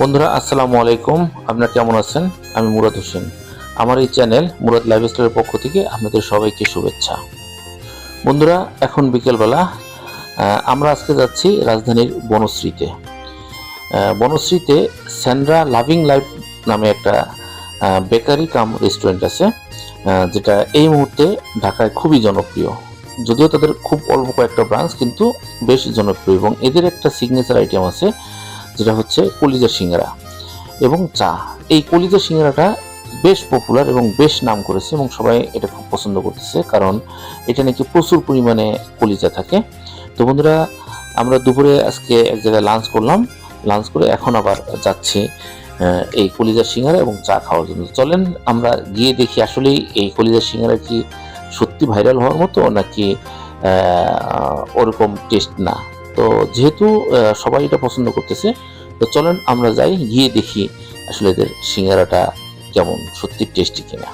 বন্ধুরা আসসালামু আলাইকুম, আপনারা কেমন আছেন? আমি মুরাদ হোসেন। আমার এই চ্যানেল মুরাদ লাইফস্টাইলের পক্ষ থেকে আপনাদের সবাইকে শুভেচ্ছা। বন্ধুরা, এখন বিকেলবেলা আমরা আজকে যাচ্ছি রাজধানীর বনশ্রীতে। বনশ্রীতে স্যান্ড্রা লাভিং লাইফ নামে একটা বেকারি কাম রেস্টুরেন্ট আছে, যেটা এই মুহূর্তে ঢাকায় খুবই জনপ্রিয়। যদিও তাদের খুব অল্প কয়েকটা ব্রাঞ্চ, কিন্তু বেশ জনপ্রিয়। এবং এদের একটা সিগনেচার আইটেম আছে, যেটা হচ্ছে কলিজা সিঙ্গারা এবং চা। এই কলিজা সিঙ্গারাটা বেশ পপুলার এবং বেশ নাম করেছে, এবং সবাই এটা খুব পছন্দ করতেছে, কারণ এটা নাকি প্রচুর পরিমাণে কলিজা থাকে। তো বন্ধুরা, আমরা দুপুরে আজকে এক জায়গায় লাঞ্চ করলাম। লাঞ্চ করে এখন আবার যাচ্ছি এই কলিজা সিঙ্গারা এবং চা খাওয়ার জন্য। চলেন আমরা গিয়ে দেখি আসলেই এই কলিজা সিঙ্গারা কি সত্যি ভাইরাল হওয়ার মতো, নাকি ওরকম টেস্ট না। তো যেহেতু সবাই এটা পছন্দ করতেছে, তো চলেন আমরা যাই, গিয়ে দেখি আসলে এদের সিঙ্গারাটা কেমন, সত্যি টেস্টি কিনা।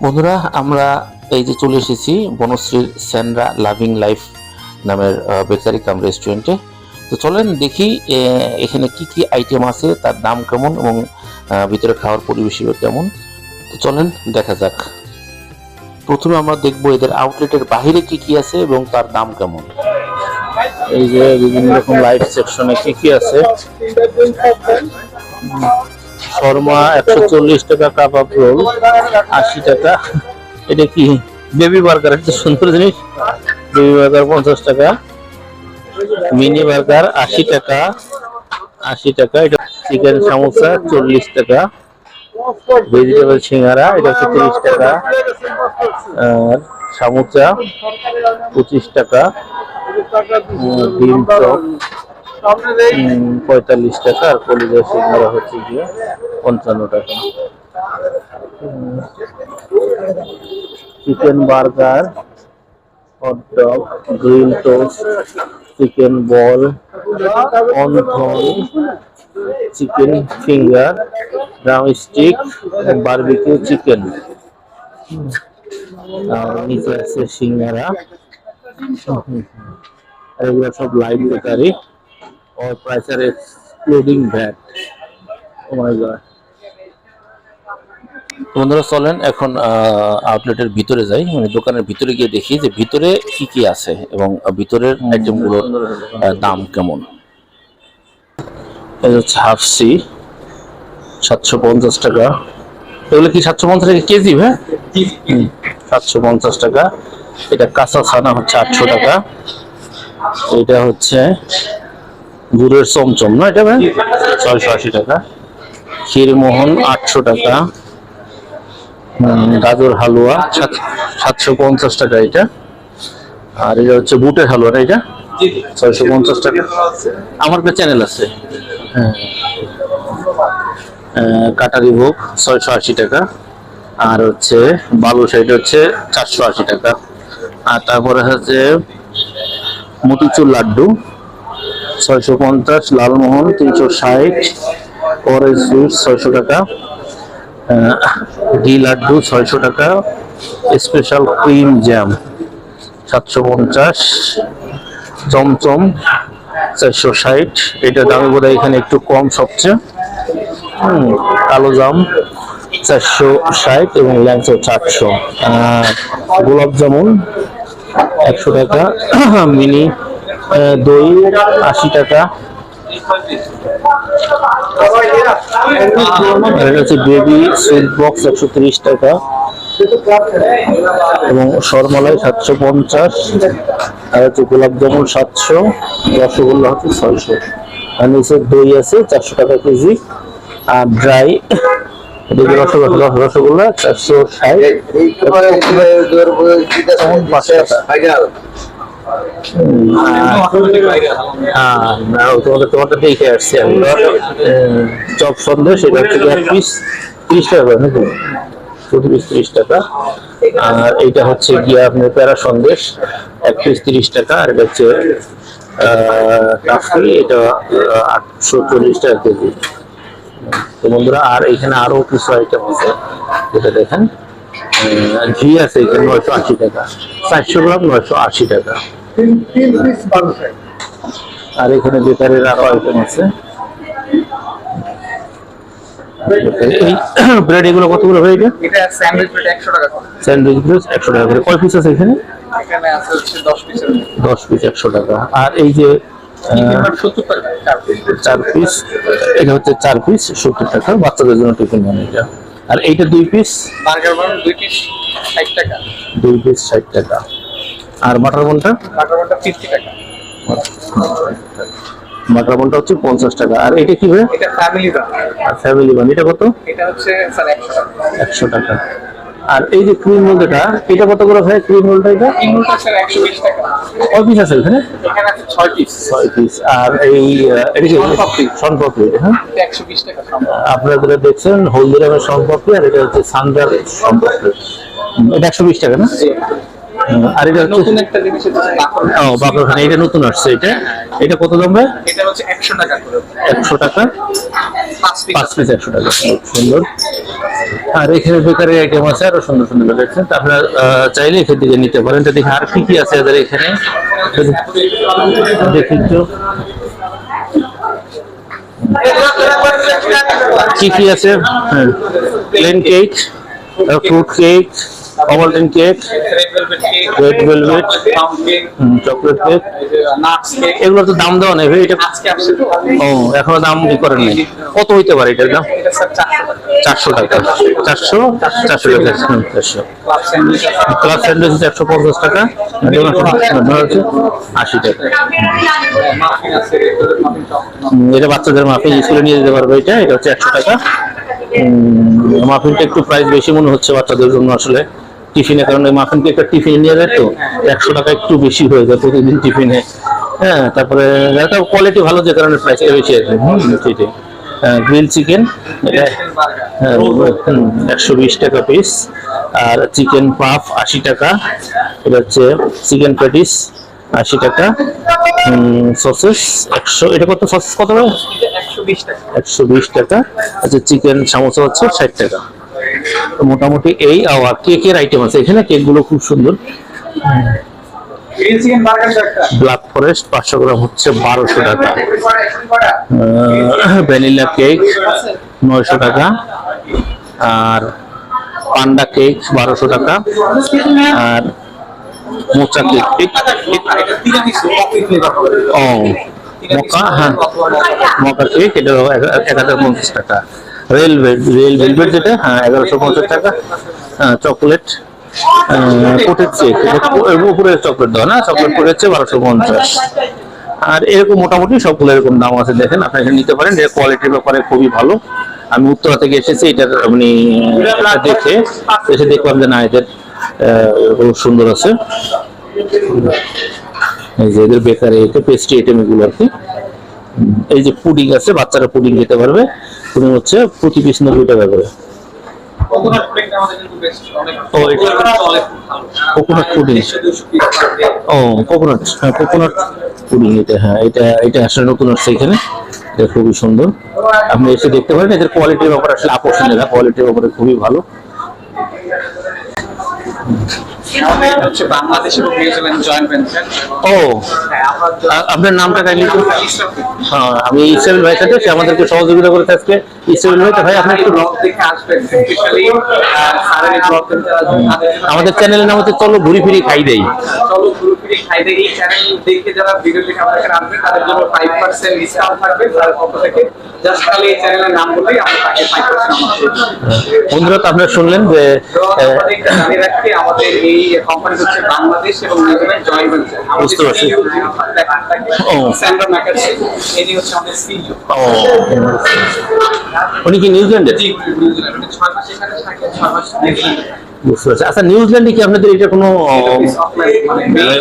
বন্ধুরা, আমরা এই যে চলে এসেছি বনশ্রীর স্যান্ড্রা লাভিং লাইফ নামের বেকারি কাম রেস্টুরেন্টে। তো চলেন দেখি এখানে কি কি আইটেম আছে, তার দাম কেমন, এবং ভিতরে খাওয়ার পরিবেশও কেমন। তো চলেন দেখা যাক। প্রথমে আমরা দেখবো এদের আউটলেটের বাহিরে কি কি আছে এবং তার দাম কেমন। এই যে বিভিন্ন রকম লাইট সেকশনে কি কি আছে। শর্মা 140 টাকা, কাবাব রোল 80 টাকা। এটা কি বেবি বার্গার, একটা সুন্দর জিনিস। বেবি বার্গার 50 টাকা, মিনি বার্গার 80 টাকা। 80 টাকা। এটা চিকেন সামোসা 40 টাকা। ভেজিটেবল সিঙ্গারা এটা হচ্ছে 30 টাকা। আর সামোসা 25 টাকা। ডিম চপ 45 টাকা। আর কলিজা সিঙ্গারা হচ্ছে গিয়ে 55 টাকা। Chicken burger, hot dog, grill toast, chicken ball, wonton, chicken finger, drumstick, barbecue chicken. আর নিচে আছে সিঙ্গারা। আর এগুলো সব লাইভ বেকারি, और price are excluding VAT। Oh my god. বন্ধুরা, চলেন এখন আউটলেটের ভিতরে যাই, মানে দোকানের ভিতরে গিয়ে দেখি যে ভিতরে কি কি আছে এবং ভিতরের আইটেমগুলোর দাম কেমন। এই হচ্ছে হাফসি 750 টাকা। এগুলো কি 750 টাকা কেজি? হ্যাঁ, 750 টাকা। এটা কাঁচা ছানা হচ্ছে 800 টাকা। এটা হচ্ছে গুড়ের চমচম, না এটা 680 টাকা। ক্ষীরমোহন 800 টাকা। গাজর হালুয়া 750 টাকা এটা। আর এটা হচ্ছে বুটের হালুয়া, না এটা 650 টাকা। আমার একটা চ্যানেল আছে, হ্যাঁ। কাটারি ভোগ 680 টাকা। আর হচ্ছে বালুশাহীটা হচ্ছে 480 টাকা। আর তারপরে হচ্ছে মতিচুর লাড্ডু 650, লালমোহন 360, অরেঞ্জ সুইট 600 টাকা, ঘি লাড্ডু 600 টাকা, স্পেশাল ক্রিম জ্যাম 750, চমচম 460। এটা দামে বোধহয় এখানে একটু কম সবচেয়ে। কালো জাম 460 এবং ল্যাংচা 400। গোলাপ জামুন 100 টাকা। মিনি দই 80 টাকা। বেবি সুইট বক্স 130 টাকা এবং সরমালাই 750। আর হচ্ছে গোলাপ জামুন 700, রসগোল্লা হচ্ছে 600। আর নিচে দই আছে 400 টাকা কেজি। আর ড্রাই রসগোল্লা 460। তোমাদের দেখে আসছি আমি। চপ সন্দেশ এটা হচ্ছে 1 পিস 30 টাকা, নাকি 30 টাকা। আর এইটা হচ্ছে গিয়ে আপনার প্যারা সন্দেশ 1 পিস 30 টাকা। আর এটা হচ্ছে টাফি, এটা 840 টাকা কেজি। তো বন্ধুরা, আর এখানে আরো কিছু আইটেম আছে, যেটা দেখেন। ঘি আছে এখানে 980 টাকা, 400 গ্রাম 980 টাকা। আর এখানে বেকারির আরো আইটেম আছে। এই ব্রেড এগুলো কতগুলো হয় এটা? এটা স্যান্ডউইচ প্লেট 100 টাকা করে। স্যান্ডউইচ ব্রেড 100 টাকা করে। কয় পিস আছে এখানে? এখানে আছে হচ্ছে 10 পিসের। 10 পিস 100 টাকা। আর এই যে 70 টাকা 4 পিস, এটা হচ্ছে 4 পিস 70 টাকা, বাচ্চাদের জন্য টিফিন বানানো এটা। আর এইটা 2 পিস, বার্গার বান 2 পিস 60 টাকা। 2 পিস 60 টাকা। আর বাটার বনটা? বার্গার বানটা 50 টাকা। বাটার বনটা হচ্ছে 50 টাকা। আর এটা কি ভাই? এটা ফ্যামিলি বান। আর ফ্যামিলি বান এটা কত? এটা হচ্ছে স্যার 100 টাকা। 100 টাকা। আর এই যে ক্রিম রোল যেটা, এটা কত করে ভাই ক্রিম রোলটা? এটা ইমুলটা স্যার 120 টাকা। কয় পিস আছে এখানে? এখানে আছে 6 পিস। 6 পিস। আর এই এটা কি শনপাপড়ি? হ্যাঁ, এটা 120 টাকা সম্ভব। আপনারা যেটা দেখছেন হলদিরামের শনপাপড়ি, আর এটা হচ্ছে সানজার শনপাপড়ি। এটা 120 টাকা না? আর এটা হচ্ছে নতুন একটা জিনিস হচ্ছে বাকর। ও বাকরখানা, এটা নতুন আসছে। এটা এটা কত দাম ভাই? এটা হচ্ছে 100 টাকা করে। 100 টাকা 5 পিস। 5 পিস 100 টাকা। খুব সুন্দর। আর এখানে বেকারি আইটেম আছে আরো সুন্দর সুন্দর দেখছেন, আপনারা চাইলে এখান থেকে নিতে পারেন। এটা দেখি আর কি কি আছে এদের এখানে, দেখি একটু কি কি আছে। হ্যাঁ, plane cake, fruit cake, Ovaltine cake, red velvet, chocolate cake, nuts cake. এগুলো তো দাম দেওয়া নেই ভাই, এটা আজকে আসছে তো। ও এখনো দাম কি করেন নাই। কত হইতে পারে এটার দাম? এটা স্যার 400 টাকা। 400 টাকা। 400 টাকা। 400। ক্লাব স্যান্ডউইচ আছে। ক্লাস স্যান্ডউইচ 150 টাকা। হচ্ছে 80 টাকা। মাফিন আছে, রেগুলার মাফিন চকলেট। এটা বাচ্চাদের মাফিন স্কুলে নিয়ে যেতে পারবে। এটা হচ্ছে 100 টাকা। মাফিনটা একটু প্রাইস বেশি মনে হচ্ছে বাচ্চাদের জন্য আসলে টিফিনে, কারণ মাফিনকে একটা টিফিনে নিয়ে যায় তো 100 টাকা একটু বেশি হয়ে যায় প্রতিদিন টিফিনে। হ্যাঁ, তারপরে কোয়ালিটি ভালো যে কারণে প্রাইসটা বেশি আছে। সেটাই। গ্রিল চিকেন, এটা 120 টাকা পিস। আর চিকেন পাফ 80 টাকা। এটা হচ্ছে চিকেন প্যাটিস 80 টাকা। সসেস 100, এটা কত? সসেস কত? এটা 120 টাকা। 120 টাকা। আচ্ছা, চিকেন সামোসা হচ্ছে 60 টাকা। তো মোটামুটি এই। আর কেকের আইটেম আছে এখানে, কেকগুলো খুব সুন্দর। গ্রিল চিকেন বার্গার একটা। ব্ল্যাক ফরেস্ট 500 গ্রাম হচ্ছে 1200 টাকা। ভ্যানিলা কেক 900 টাকা। আর পান্ডা কেক 1200 টাকা। আর মোচা কেক, এটা তিরামিসু কফি ফ্লেভার হবে। ও মকা, হ্যাঁ মকা কেক, এটা 1050 টাকা। রেল ভেলভেট যেটা, হ্যাঁ 1150 টাকা। চকলেট কোটেড কেক, উপরে চকলেট দেওয়া না, চকলেট পড়েছে 1250। আর এরকম মোটামুটি সবগুলো এরকম দাম আছে। দেখেন, আপনি এখানে নিতে পারেন। এর কোয়ালিটির ব্যাপারে খুবই ভালো। আমি উত্তরা থেকে এসেছি, এটার মানে দেখে এসে দেখলাম যে না, এদের খুব সুন্দর আছে। এই যে এদের বেকারি পেস্ট্রি আইটেম এগুলো আর কি। এই যে পুডিং আছে, বাচ্চারা পুডিং খেতে পারবে। পুডিং হচ্ছে প্রতি পিস 90 টাকা করে। কোকোনাট পুডিংটা আমাদের কিন্তু বেস্ট অনেক। ও এটা কোকোনাট পুডিং। ও কোকোনাট, হ্যাঁ কোকোনাট পুডিং এটা। হ্যাঁ, এটা আসলে নতুন আসছে এখানে। এটা খুবই সুন্দর, আপনি এসে দেখতে পারেন। এদের কোয়ালিটির ব্যাপারে আসলে আকর্ষণীয়, কোয়ালিটির ব্যাপারে খুবই ভালো। হচ্ছে বাংলাদেশ এবং নিউজিল্যান্ড জয়েন্ট ভেঞ্চার। ও আপনার নামটা কাইন্ডলি একটু। হ্যাঁ, আমি ইসরায়েল ভাইয়ের সাথে, সে আমাদেরকে সহযোগিতা করে আজকে। ইসরায়েল ভাই, ভাই আপনি একটু ব্লগ দেখে আসবেন, স্পেশালি সারের ব্লগ আমাদের চ্যানেলের নাম হচ্ছে চলো ঘুরি ফিরি খাই দেই। চলো ঘুরে ফিরে খাই দেই। এই চ্যানেল দেখে যারা ভিডিও দেখে আমাদের এখানে আসবেন, তাদের জন্য 5% ডিসকাউন্ট থাকবে তার পক্ষ থেকে। জাস্ট খালি এই চ্যানেলের নাম বললেই আমরা তাকে 5% আমাদের বন্ধুরা, তো আপনারা শুনলেন যে জানিয়ে রাখতে, আমাদের এই কোম্পানি হচ্ছে বাংলাদেশ এবং নিউজিল্যান্ড জয়েন্ট ভেঞ্চার। বুঝতে পারছি। স্যান্ড্রা ম্যাকারসি, ইনি হচ্ছে আমাদের সিইও। উনি কি নিউজিল্যান্ডের? জি, নিউজিল্যান্ড। 6 মাস এখানে থাকে, 6 মাস নিউজিল্যান্ডে। বুঝতে পারছি। আচ্ছা, নিউজিল্যান্ডে কি আপনাদের এটা কোনো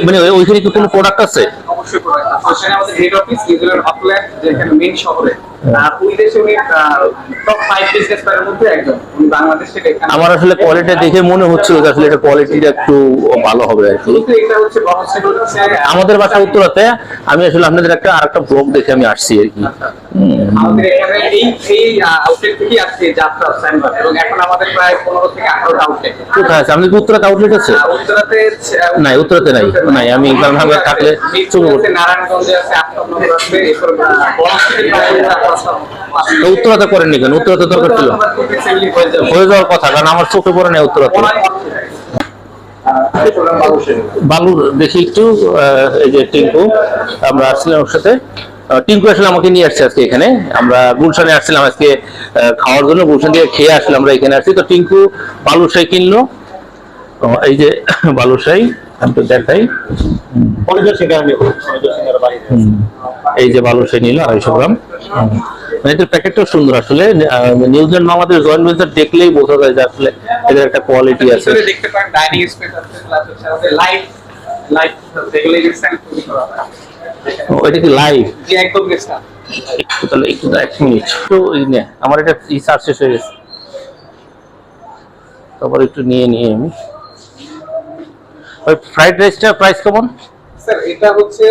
মানে ওইখানে কি কোনো প্রোডাক্ট আছে? অবশ্যই প্রোডাক্ট আছে। সেখানে আমাদের হেড অফিস নিউজিল্যান্ড অকল্যান্ড, যেখানে মেইন শহরে। ওই দেশে উনি টপ 5 বিজনেস ম্যানের মধ্যে একজন। উনি বাংলাদেশ থেকে এখানে। আমার আসলে কোয়ালিটি দেখে মনে হচ্ছিল যে আসলে এটা কোয়ালিটিটা একটু ভালো হবে আর কি। কিন্তু এটা হচ্ছে বহসে হচ্ছে আমাদের বাসা উত্তরাতে। আমি আসলে আপনাদের আরেকটা ব্লগ দেখে আমি আসছি আর কি। আমাদের এখানে এই আউটলেট থেকে আসছে যাত্রা স্যান্ডবার, এবং এখন আমাদের প্রায় 15 থেকে 18টা আউটলেট। কোথায় আছে? আমাদের উত্তরাতে আউটলেট আছে? উত্তরাতে নাই, উত্তরাতে নাই। আমি কারণ আমরা থাকলে মিরপুরে আছে, নারায়ণগঞ্জে আছে, আফতাবনগর আছে, এরপর বনশ্রী উত্তরাতে করেননি কেন? উত্তরাতে দরকার ছিল, হয়ে যাওয়ার কথা, কারণ আমার চোখে পড়ে নেই উত্তরাতে। বালু দেখি একটু, এই যে টিঙ্কু, আমরা আসছিলাম ওর সাথে। টিঙ্কু আসলে আমাকে নিয়ে আসছে আজকে এখানে, আমরা গুলশানে আসছিলাম আজকে খাওয়ার জন্য, গুলশান থেকে খেয়ে আসলে আমরা এখানে আসছি। তো টিঙ্কু বালুশাই কিনলো, এই যে বালুশাই আমি তো দেখাই, এই যে বালুশাই নিল 250 গ্রাম। এদের প্যাকেটটাও সুন্দর আসলে, নিউজিল্যান্ড আমাদের জয়েন্ট ভেঞ্চার দেখলেই বোঝা যায় যে আসলে এদের একটা কোয়ালিটি আছে। দেখতে পারেন ডাইনিং স্পেস আছে, প্লাস হচ্ছে আমাদের লাইট যেগুলো এক্সটেন্ড করা হয়। এটা কি লাইভ? জি একদম গেস্টা। তাহলে একটু 1 মিনিট তো আমার এটা চার্জ শেষ হয়ে গেছে, তারপর একটু নিয়ে আমি ওই ফ্রাইড রাইসটার প্রাইস কেমন স্যার? এটা হচ্ছে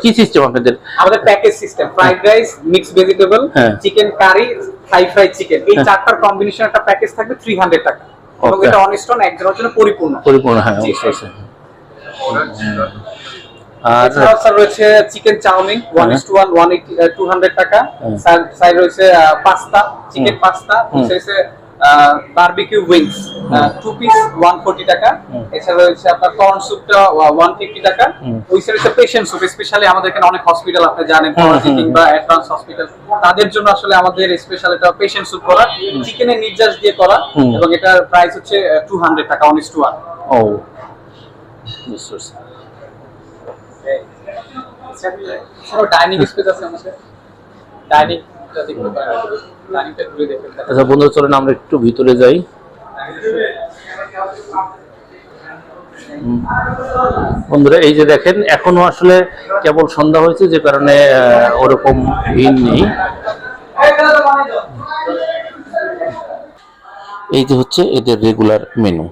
কি সিস্টেম আপনাদের? আমাদের package system, fried rice, mix vegetable, chicken curry, thai fry chicken, এই চারটার কম্বিনেশন একটা প্যাকেজ থাকবে 300 টাকা, এবং এটা অনস্টন একজনের জন্য পরিপূর্ণ। হ্যাঁ অবশ্যই। আর স্যার রয়েছে চিকেন চাউমিন 1:1 200 টাকা, সাইড রয়েছে পাস্তা, চিকেন পাস্তা, রয়েছে বারবিকিউ উইংস 2 পিস 140 টাকা, এছাড়া রয়েছে আপনার কর্ন স্যুপটা 150 টাকা, ওই সাইডে হচ্ছে পেশেন্ট স্যুপ, স্পেশালি আমাদের এখানে অনেক হসপিটাল আপনি জানেন কিংবা অ্যাডভান্স হসপিটাল, তাদের জন্য আসলে আমাদের স্পেশাল এটা পেশেন্ট স্যুপ করা, চিকেনের নির্যাস দিয়ে করা, এবং এটার প্রাইস হচ্ছে 200 টাকা 1:1। ও ডাইনিং স্পেস আছে আমাদের, ডাইনিং ঘুরে দেখেন। আচ্ছা বন্ধুরা, চলেন আমরা একটু ভিতরে যাই। বন্ধুরা এই যে দেখেন, এখনো আসলে কেবল সন্ধ্যা হয়েছে, যে কারণে ওরকম ভিড় নেই। এই যে হচ্ছে এদের রেগুলার মেনু,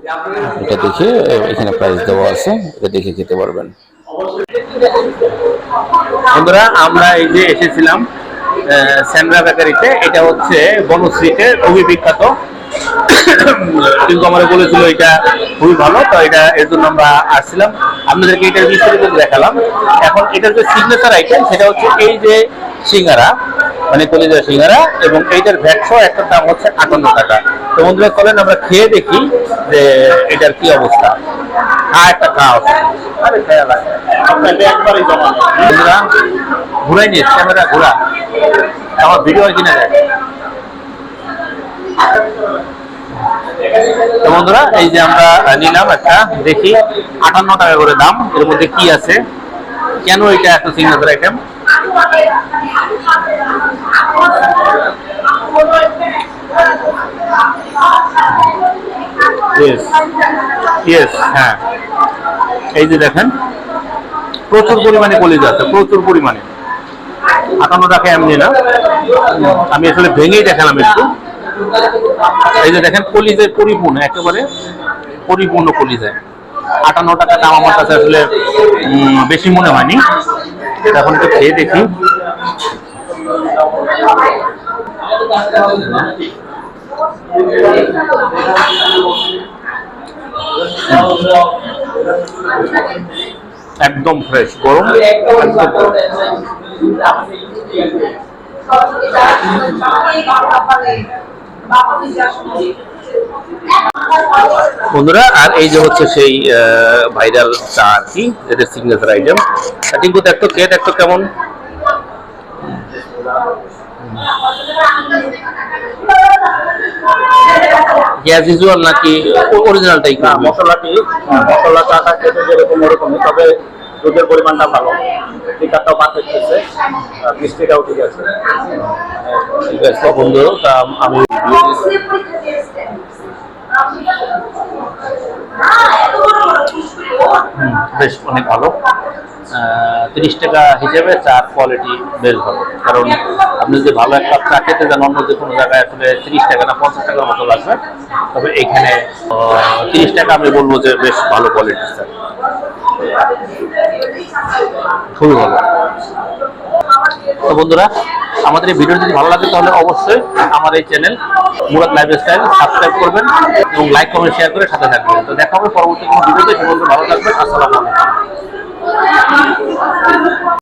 এটা দেখে এখানে প্রাইস দেওয়া আছে, এটা দেখে খেতে পারবেন। বন্ধুরা আমরা এই যে এসেছিলাম স্যান্ড্রা বেকারিতে, এটা হচ্ছে বনশ্রীতে খুবই বিখ্যাত, কিন্তু আমরা বলেছিল এটা খুবই ভালো, তো এটা এর জন্য আমরা আসছিলাম, আপনাদেরকে এটার বিস্তারিত দেখালাম। এখন এটার যে সিগনেচার আইটেম সেটা হচ্ছে এই যে সিঙ্গারা, মানে কলিজা সিঙ্গারা, এবং এইটার ভ্যাট সহ একটা দাম হচ্ছে 58 টাকা। তো বন্ধুরা চলেন আমরা খেয়ে দেখি যে এটার কি অবস্থা। একটা খাওয়া বন্ধুরা, ঘুরাই নিয়ে ক্যামেরা ঘোরা, আমার ভিডিও কিনে দেয়। তো বন্ধুরা এই যে আমরা নিলাম একটা, দেখি 58 টাকা করে দাম, এর মধ্যে কি আছে, কেন এটা এত সিগনেচার আইটেম। হ্যাঁ এই যে দেখেন প্রচুর পরিমাণে কলিজা আছে, প্রচুর পরিমাণে। 58 টাকা এমনি না, আমি আসলে ভেঙেই দেখালাম একটু। এই যে দেখেন কলিজায় পরিপূর্ণ, একেবারে পরিপূর্ণ কলিজায়। 58 টাকা দাম আমার কাছে আসলে বেশি মনে হয়নি। এখন একটু খেয়ে দেখি। একদম ফ্রেশ, গরম, বন্ধুরা। আর এই যে হচ্ছে সেই ভাইরাল চা আর কি, যেটা সিগনেচার আইটেম। টিঙ্কু দেখতো, খেয়ে দেখতো কেমন। গ্যাস ইউজুয়াল নাকি অরিজিনালটাই? না, মশলা চাটা খেতে যেরকম ওরকমই, তবে দুধের পরিমাণটা ভালো, টিকাটাও পারফেক্ট হয়েছে, মিষ্টিটাও ঠিক আছে। ঠিক আছে বন্ধু, তা আমি বেশ অনেক ভালো। 30 টাকা হিসেবে চার কোয়ালিটি বেশ ভালো, কারণ আপনি যদি ভালো একটা চা খেতে যান অন্য যে কোনো জায়গায় আসলে 30 টাকা না 50 টাকার মতো লাগবে, তবে এখানে 30 টাকা আমি বলবো যে বেশ ভালো কোয়ালিটির চা, খুবই ভালো। তো বন্ধুরা, আমাদের এই ভিডিও যদি ভালো লাগে তাহলে অবশ্যই আমার এই চ্যানেল মুরাদ লাইফস্টাইল সাবস্ক্রাইব করবেন এবং লাইক কমেন্ট শেয়ার করে সাথে থাকবেন। তো দেখা হবে পরবর্তী কোনো ভিডিওতে। সে বন্ধু ভালো থাকবেন। আসসালামু আলাইকুম।